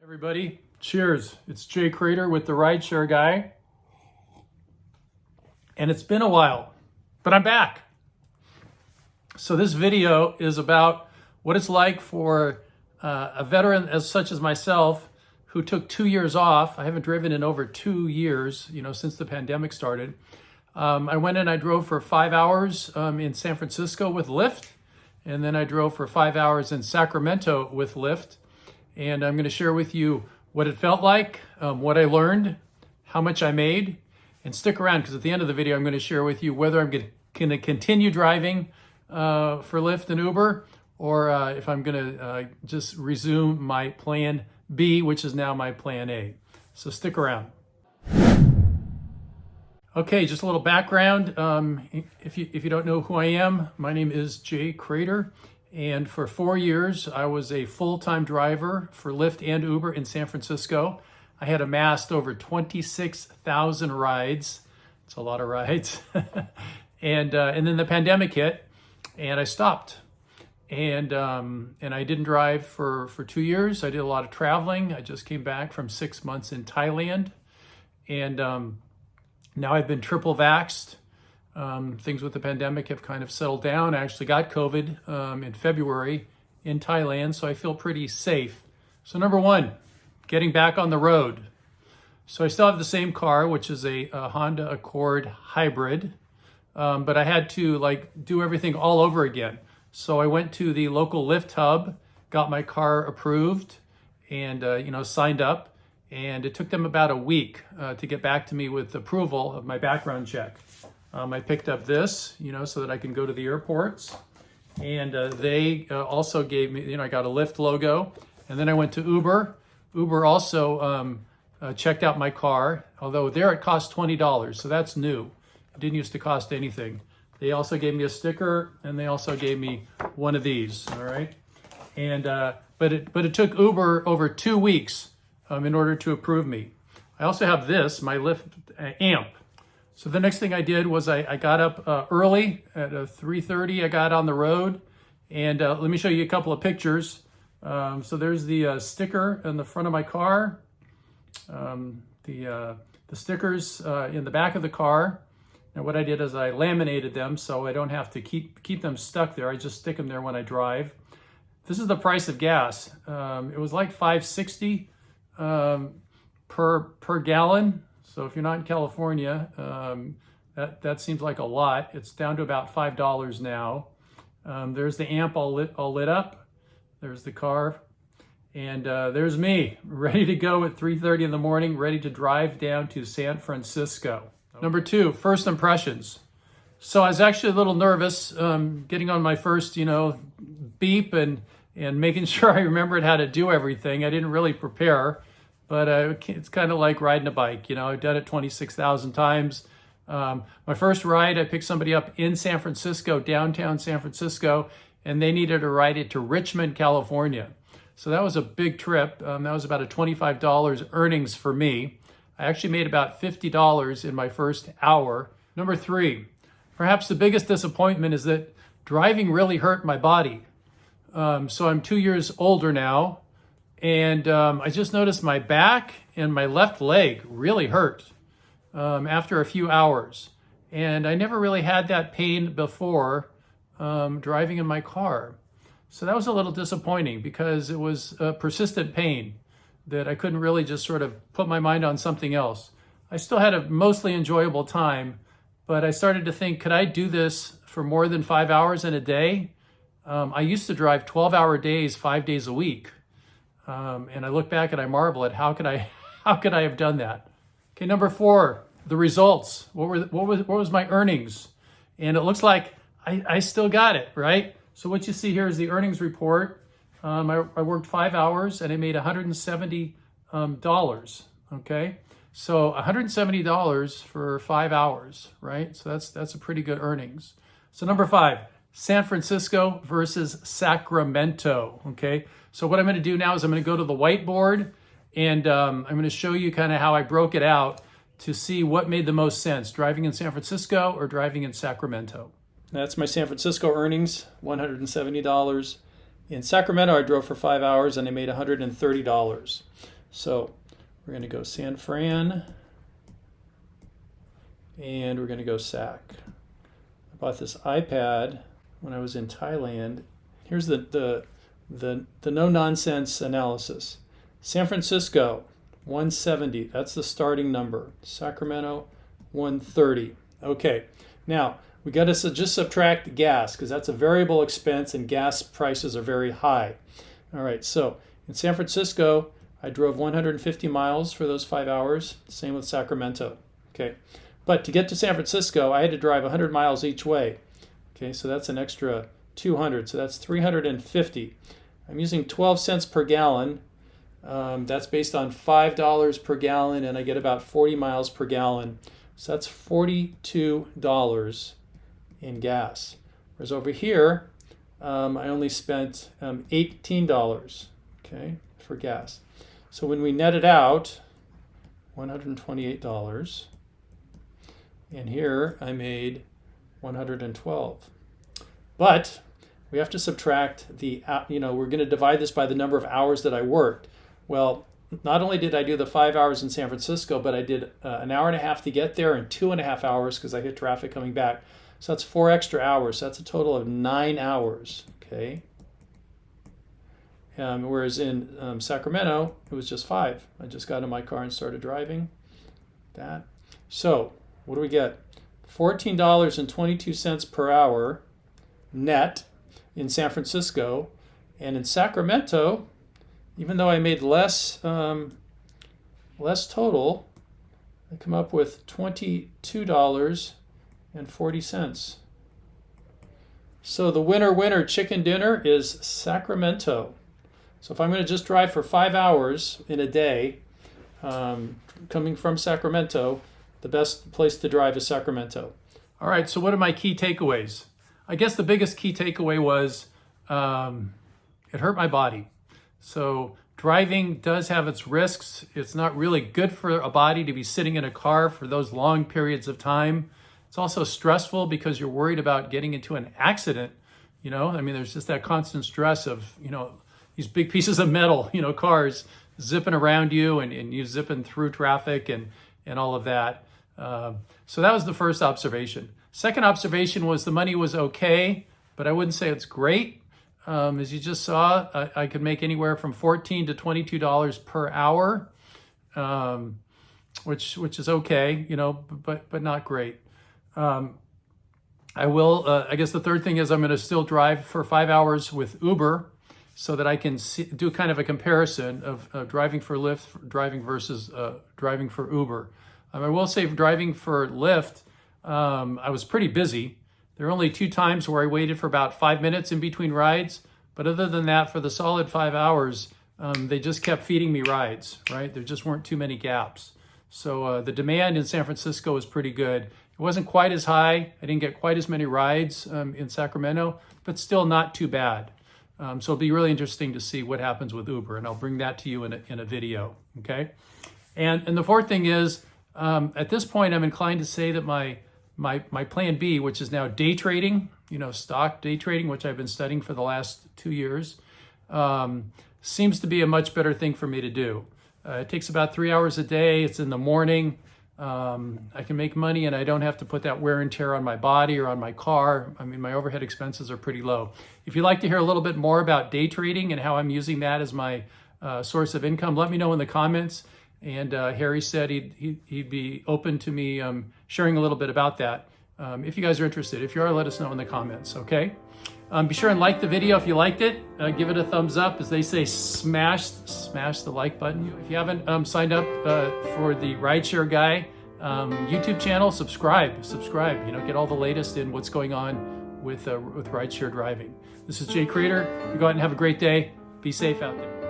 Everybody, cheers. It's Jay Crater with the RideShare Guy. And it's been a while, but I'm back. So this video is about what it's like for a veteran such as myself who took 2 years off. I haven't driven in over 2 years, since the pandemic started. I went and I drove for 5 hours in San Francisco with Lyft. And then I drove for 5 hours in Sacramento with Lyft. And I'm going to share with you what it felt like, what I learned, how much I made, and stick around because at the end of the video, I'm going to share with you whether I'm going to continue driving for Lyft and Uber, or if I'm going to just resume my plan B, which is now my plan A. So stick around. Okay, just a little background. If you don't know who I am, my name is Jay Crater. And for 4 years, I was a full-time driver for Lyft and Uber in San Francisco. I had amassed over 26,000 rides. It's a lot of rides. and then the pandemic hit, and I stopped. And I didn't drive for 2 years. I did a lot of traveling. I just came back from 6 months in Thailand. And now I've been triple vaxxed. Things with the pandemic have kind of settled down. I actually got COVID in February in Thailand, so I feel pretty safe. So number one, getting back on the road. So I still have the same car, which is a Honda Accord hybrid, but I had to do everything all over again. So I went to the local Lyft hub, got my car approved, and signed up. And it took them about a week to get back to me with approval of my background check. I picked up this, so that I can go to the airports. And they also gave me, I got a Lyft logo. And then I went to Uber. Uber also checked out my car, although there it cost $20. So that's new. It didn't used to cost anything. They also gave me a sticker, and they also gave me one of these, all right? And but it took Uber over 2 weeks in order to approve me. I also have this, my Lyft amp. So the next thing I did was I got up early at 3:30. I got on the road, and let me show you a couple of pictures. So there's the sticker in the front of my car, the stickers in the back of the car. Now what I did is I laminated them so I don't have to keep them stuck there. I just stick them there when I drive. This is the price of gas. It was like $5.60 per gallon. So if you're not in California, that seems like a lot. It's down to about $5 now. There's the amp all lit up. There's the car. And there's me, ready to go at 3:30 in the morning, ready to drive down to San Francisco. Number two, first impressions. So I was actually a little nervous getting on my first, beep and making sure I remembered how to do everything. I didn't really prepare. But it's kind of like riding a bike. I've done it 26,000 times. My first ride, I picked somebody up in San Francisco, downtown San Francisco, and they needed to ride it to Richmond, California. So that was a big trip. That was about a $25 earnings for me. I actually made about $50 in my first hour. Number three, perhaps the biggest disappointment is that driving really hurt my body. So I'm 2 years older now. And I just noticed my back and my left leg really hurt after a few hours. And I never really had that pain before driving in my car. So that was a little disappointing because it was a persistent pain that I couldn't really just sort of put my mind on something else. I still had a mostly enjoyable time, but I started to think, could I do this for more than 5 hours in a day? I used to drive 12-hour days, 5 days a week. And I look back and I marvel at how could I have done that? Okay, number four, the results. What was my earnings? And it looks like I still got it, right? So what you see here is the earnings report. I worked 5 hours and I made $170. Okay, so $170 for 5 hours, right? So that's a pretty good earnings. So number five, San Francisco versus Sacramento, okay? So what I'm going to do now is I'm going to go to the whiteboard and I'm going to show you kind of how I broke it out to see what made the most sense, driving in San Francisco or driving in Sacramento. That's my San Francisco earnings, $170. In Sacramento, I drove for 5 hours and I made $130. So we're going to go San Fran, and we're going to go Sac. I bought this iPad when I was in Thailand. Here's the no-nonsense analysis. San Francisco, 170. That's the starting number. Sacramento, 130. Okay, now we got to just subtract the gas because that's a variable expense and gas prices are very high. All right, so in San Francisco, I drove 150 miles for those 5 hours. Same with Sacramento. Okay, but to get to San Francisco, I had to drive 100 miles each way. Okay, so that's an extra 200. So that's 350. I'm using 12 cents per gallon. That's based on $5 per gallon, and I get about 40 miles per gallon. So that's $42 in gas. Whereas over here, I only spent $18, okay, for gas. So when we net it out, $128, and here I made $112. But we have to subtract the, we're going to divide this by the number of hours that I worked. Well, not only did I do the 5 hours in San Francisco, but I did an hour and a half to get there and 2.5 hours because I hit traffic coming back. So that's 4 extra hours. So that's a total of 9 hours, okay? Whereas in Sacramento, it was just 5. I just got in my car and started driving. That. So what do we get? $14.22 per hour net in San Francisco. And in Sacramento, even though I made less total, I come up with $22.40. So the winner chicken dinner is Sacramento. So if I'm going to just drive for 5 hours in a day, coming from Sacramento, the best place to drive is Sacramento. All right, so what are my key takeaways? I guess the biggest key takeaway was it hurt my body. So driving does have its risks. It's not really good for a body to be sitting in a car for those long periods of time. It's also stressful because you're worried about getting into an accident. There's just that constant stress of, these big pieces of metal, cars zipping around you and you zipping through traffic and all of that. So that was the first observation. Second observation was the money was okay, but I wouldn't say it's great. As you just saw, I could make anywhere from $14 to $22 per hour, which is okay, but not great. I guess the third thing is I'm going to still drive for 5 hours with Uber so that I can do kind of a comparison of driving for Lyft, driving versus driving for Uber. I will say for driving for Lyft, I was pretty busy. There were only 2 times where I waited for about 5 minutes in between rides. But other than that, for the solid 5 hours, they just kept feeding me rides, right? There just weren't too many gaps. So the demand in San Francisco was pretty good. It wasn't quite as high. I didn't get quite as many rides in Sacramento, but still not too bad. So it'll be really interesting to see what happens with Uber, and I'll bring that to you in a video, okay? And the fourth thing is, at this point, I'm inclined to say that my plan B, which is now day trading, stock day trading, which I've been studying for the last 2 years, seems to be a much better thing for me to do. It takes about 3 hours a day. It's in the morning. I can make money and I don't have to put that wear and tear on my body or on my car. My overhead expenses are pretty low. If you'd like to hear a little bit more about day trading and how I'm using that as my source of income, let me know in the comments. And Harry said he'd be open to me sharing a little bit about that. If you guys are interested, if you are, let us know in the comments, okay? Be sure and like the video if you liked it. Give it a thumbs up. As they say, smash the like button. If you haven't signed up for the RideShare Guy YouTube channel, subscribe. Get all the latest in what's going on with rideshare driving. This is Jay Crater. You go out and have a great day. Be safe out there.